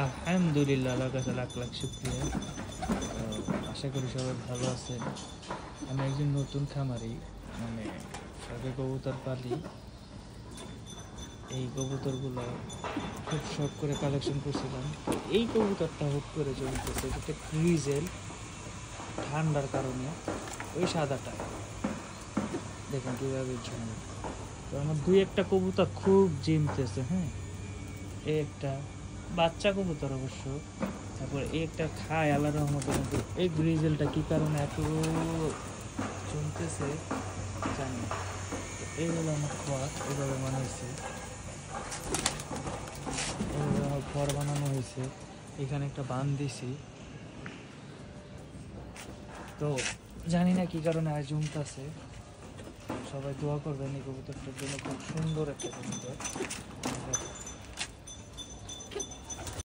আলহামদুলিল্লাহ, আল্লাহর কাছে লাখ লাখ শুকরিয়া। আশা করি সবাই ভালো আছেন। আমি একজন নতুন খামারি, মানে শখে কবুতর পালি। এই কবুতরগুলো খুব শখ করে কালেকশন করছিলাম। তো এই কবুতরটা হুট করে জমতেছে, যেটা গ্রিজেল, ঠান্ডার কারণে ওই সাদাটা দেখুন কীভাবে জমে। তো আমার দুই একটা কবুতর খুব জিমতেছে। হ্যাঁ, এই একটা বাচ্চা কবুতর অবশ্য, তারপরে এই একটা খায় আল্লাহর রহমতের মধ্যে। এই গ্রিজেলটা কী কারণে এত জমতেছে জানি না। তো এই হলো আমার ঘর, এভাবে বানাইছে, এভাবে আমার ঘর বানানো হয়েছে। এখানে একটা বান দিছি। তো জানি না কী কারণে আজ জমতেছে। সবাই দোয়া করবেন এই কবুতরটার জন্য, খুব সুন্দর একটা কবুতর।